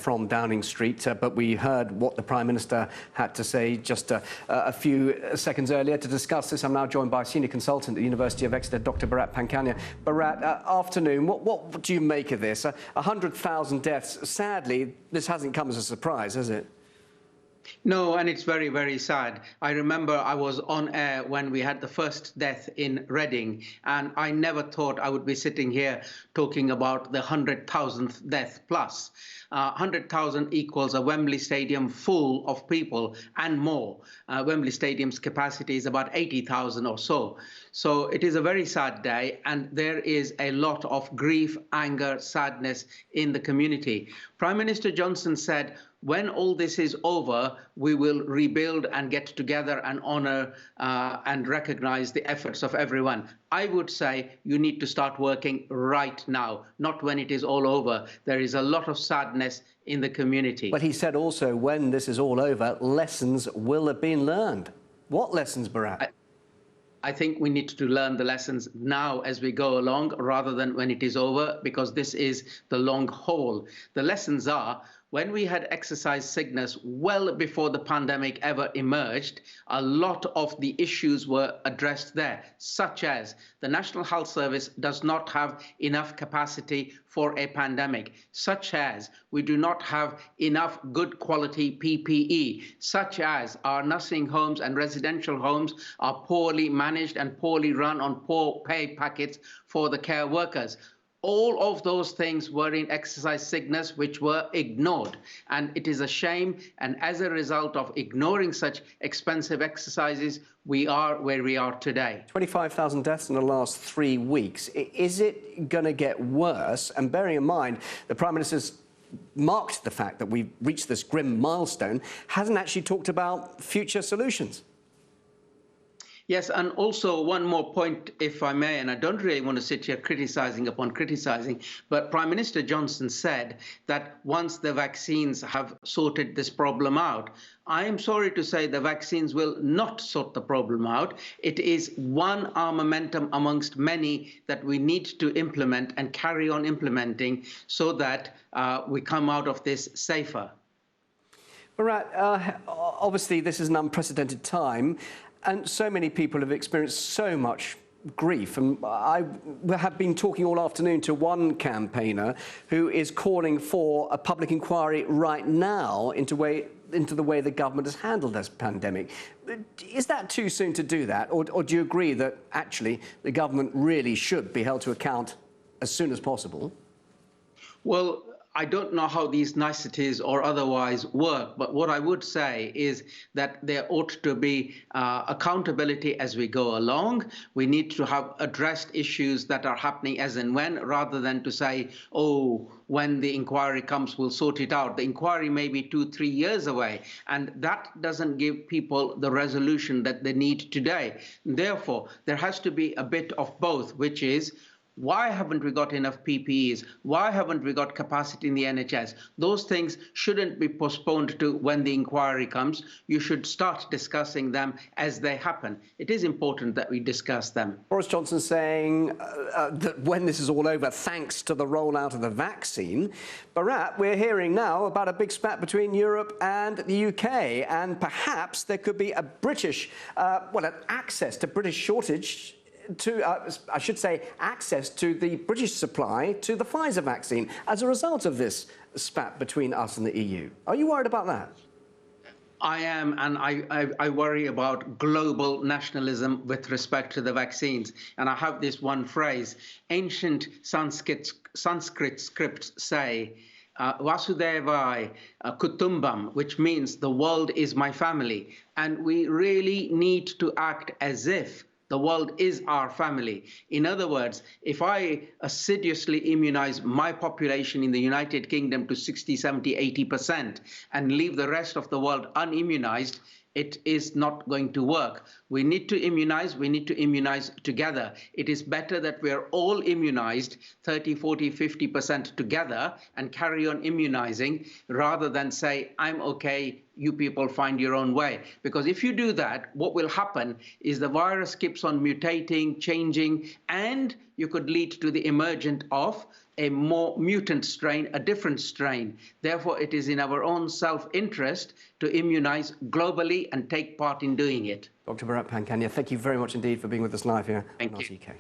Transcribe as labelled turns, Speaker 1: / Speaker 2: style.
Speaker 1: from Downing Street, but we heard what the Prime Minister had to say just a few seconds earlier. To discuss this, I'm now joined by a senior consultant at the University of Exeter, Dr. Bharat Pankania. Bharat, afternoon. What do you make of this? 100,000 deaths. Sadly, this hasn't come as a surprise, has it?
Speaker 2: No, and it's very, very sad. I remember I was on air when we had the first death in Reading, and I never thought I would be sitting here talking about the 100,000th death plus. 100,000 equals a Wembley Stadium full of people and more. Wembley Stadium's capacity is about 80,000 or so. So it is a very sad day, and there is a lot of grief, anger, sadness in the community. Prime Minister Johnson said, when all this is over, we will rebuild and get together and honour and recognise the efforts of everyone. I would say you need to start working right now, not when it is all over. There is a lot of sadness in the community.
Speaker 1: But he said also, when this is all over, lessons will have been learned. What lessons, Bharat?
Speaker 2: I think we need to learn the lessons now as we go along rather than when it is over, because this is the long haul. The lessons are, when we had exercise sickness well before the pandemic ever emerged, a lot of the issues were addressed there, such as the National Health Service does not have enough capacity for a pandemic, such as we do not have enough good quality PPE, such as our nursing homes and residential homes are poorly managed and poorly run on poor pay packets for the care workers. All of those things were in exercise sickness, which were ignored. And it is a shame. And as a result of ignoring such expensive exercises, we are where we are today.
Speaker 1: 25,000 deaths in the last 3 weeks. Is it going to get worse? And bearing in mind, the Prime Minister's marked the fact that we've reached this grim milestone, hasn't actually talked about future solutions.
Speaker 2: Yes, and also one more point, if I may, and I don't really want to sit here criticizing upon criticizing, but Prime Minister Johnson said that once the vaccines have sorted this problem out, I am sorry to say the vaccines will not sort the problem out. It is one armamentum amongst many that we need to implement and carry on implementing so that we come out of this safer.
Speaker 1: Bharat, obviously this is an unprecedented time. And so many people have experienced so much grief. And I have been talking all afternoon to one campaigner who is calling for a public inquiry right now into the way the government has handled this pandemic. Is that too soon to do that? Or do you agree that actually the government really should be held to account as soon as possible?
Speaker 2: Well, I don't know how these niceties or otherwise work, but what I would say is that there ought to be accountability as we go along. We need to have addressed issues that are happening as and when, rather than to say, oh, when the inquiry comes, we'll sort it out. The inquiry may be 2-3 years away, and that doesn't give people the resolution that they need today. Therefore, there has to be a bit of both, which is, why haven't we got enough PPEs? Why haven't we got capacity in the NHS? Those things shouldn't be postponed to when the inquiry comes. You should start discussing them as they happen. It is important that we discuss them.
Speaker 1: Boris Johnson saying that when this is all over, thanks to the rollout of the vaccine. Bharat, we're hearing now about a big spat between Europe and the UK, and perhaps there could be a British, an access to British shortage I should say, access to the British supply to the Pfizer vaccine as a result of this spat between us and the EU. Are you worried about that?
Speaker 2: I am, and I worry about global nationalism with respect to the vaccines. And I have this one phrase. Ancient Sanskrit scripts say, Vasudevai Kutumbam, which means the world is my family. And we really need to act as if the world is our family. In other words, if I assiduously immunize my population in the United Kingdom to 60, 70, 80% and leave the rest of the world unimmunized, it is not going to work. We need to immunize together. It is better that we are all immunized 30, 40, 50% together and carry on immunizing rather than say, I'm okay, you people find your own way. Because if you do that, what will happen is the virus keeps on mutating, changing, and you could lead to the emergence of a more mutant strain, a different strain. Therefore, it is in our own self-interest to immunize globally and take part in doing it.
Speaker 1: Dr. Bharat Pankania, thank you very much indeed for being with us live here on
Speaker 2: Thank you.
Speaker 1: RTK.